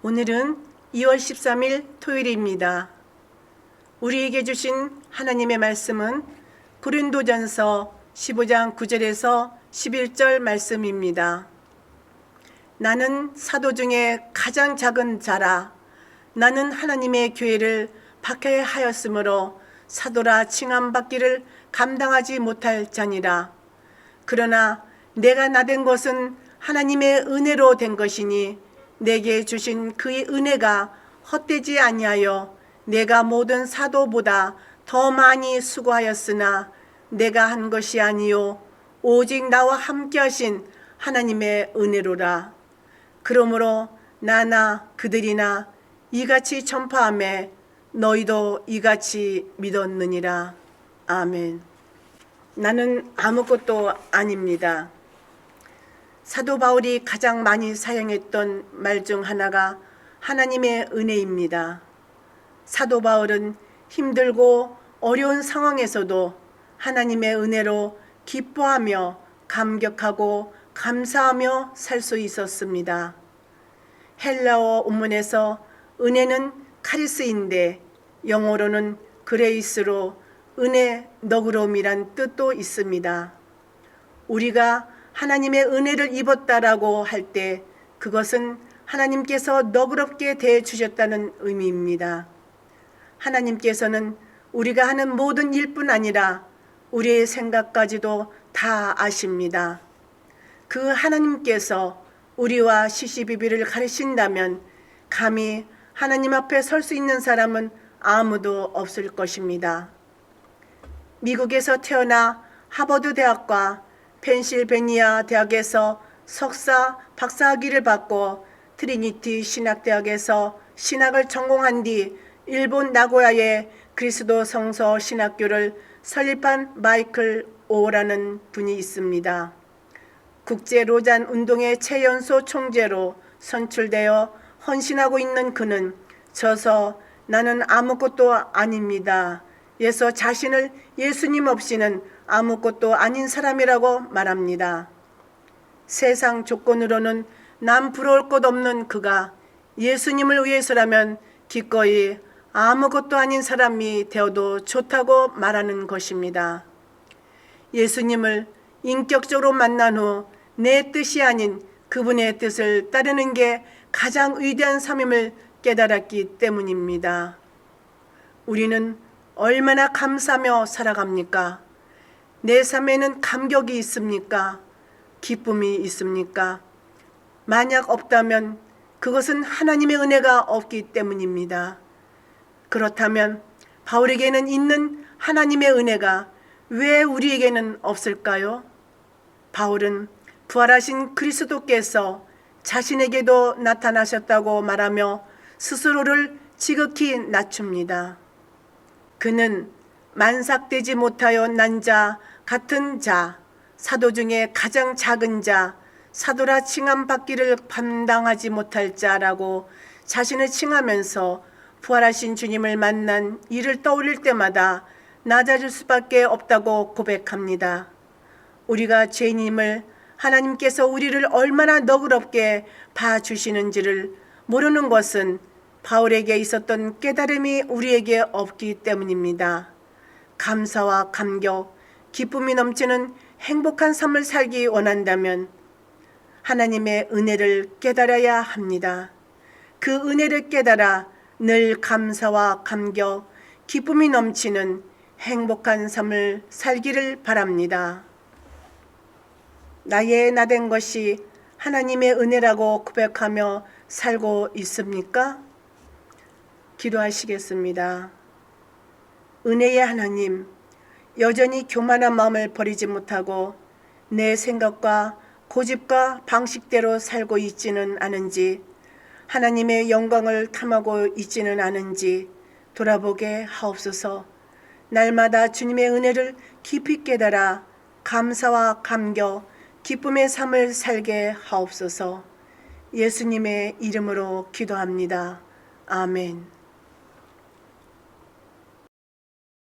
오늘은 2월 13일 토요일입니다. 우리에게 주신 하나님의 말씀은 고린도전서 15장 9절에서 11절 말씀입니다. 나는 사도 중에 가장 작은 자라. 나는 하나님의 교회를 박해하였으므로 사도라 칭함받기를 감당하지 못할 자니라. 그러나 내가 나된 것은 하나님의 은혜로 된 것이니 내게 주신 그의 은혜가 헛되지 아니하여 내가 모든 사도보다 더 많이 수고하였으나 내가 한 것이 아니요 오직 나와 함께 하신 하나님의 은혜로라. 그러므로 나나 그들이나 이같이 전파하매 너희도 이같이 믿었느니라. 아멘. 나는 아무것도 아닙니다. 사도 바울이 가장 많이 사용했던 말 중 하나가 하나님의 은혜입니다. 사도 바울은 힘들고 어려운 상황에서도 하나님의 은혜로 기뻐하며 감격하고 감사하며 살 수 있었습니다. 헬라어 원문에서 은혜는 카리스인데 영어로는 그레이스로 은혜, 너그러움이란 뜻도 있습니다. 우리가 하나님의 은혜를 입었다라고 할 때 그것은 하나님께서 너그럽게 대해 주셨다는 의미입니다. 하나님께서는 우리가 하는 모든 일뿐 아니라 우리의 생각까지도 다 아십니다. 그 하나님께서 우리와 시시비비를 가르친다면 감히 하나님 앞에 설 수 있는 사람은 아무도 없을 것입니다. 미국에서 태어나 하버드 대학과 펜실베니아 대학에서 석사, 박사학위를 받고 트리니티 신학대학에서 신학을 전공한 뒤 일본 나고야의 그리스도 성서 신학교를 설립한 마이클 오라는 분이 있습니다. 국제 로잔 운동의 최연소 총재로 선출되어 헌신하고 있는 그는 저서 나는 아무것도 아닙니다. 예서 자신을 예수님 없이는 아무것도 아닌 사람이라고 말합니다. 세상 조건으로는 남 부러울 것 없는 그가 예수님을 위해서라면 기꺼이 아무것도 아닌 사람이 되어도 좋다고 말하는 것입니다. 예수님을 인격적으로 만난 후 내 뜻이 아닌 그분의 뜻을 따르는 게 가장 위대한 삶임을 깨달았기 때문입니다. 우리는 얼마나 감사하며 살아갑니까? 내 삶에는 감격이 있습니까? 기쁨이 있습니까? 만약 없다면 그것은 하나님의 은혜가 없기 때문입니다. 그렇다면 바울에게는 있는 하나님의 은혜가 왜 우리에게는 없을까요? 바울은 부활하신 그리스도께서 자신에게도 나타나셨다고 말하며 스스로를 지극히 낮춥니다. 그는 만삭되지 못하여 난 자 같은 자, 사도 중에 가장 작은 자, 사도라 칭함받기를 감당하지 못할 자라고 자신을 칭하면서 부활하신 주님을 만난 이를 떠올릴 때마다 낮아질 수밖에 없다고 고백합니다. 우리가 죄인임을 하나님께서 우리를 얼마나 너그럽게 봐주시는지를 모르는 것은 바울에게 있었던 깨달음이 우리에게 없기 때문입니다. 감사와 감격, 기쁨이 넘치는 행복한 삶을 살기 원한다면 하나님의 은혜를 깨달아야 합니다. 그 은혜를 깨달아 늘 감사와 감격, 기쁨이 넘치는 행복한 삶을 살기를 바랍니다. 나의 나된 것이 하나님의 은혜라고 고백하며 살고 있습니까? 기도하시겠습니다. 은혜의 하나님, 여전히 교만한 마음을 버리지 못하고 내 생각과 고집과 방식대로 살고 있지는 않은지, 하나님의 영광을 탐하고 있지는 않은지 돌아보게 하옵소서. 날마다 주님의 은혜를 깊이 깨달아 감사와 감격, 기쁨의 삶을 살게 하옵소서. 예수님의 이름으로 기도합니다. 아멘.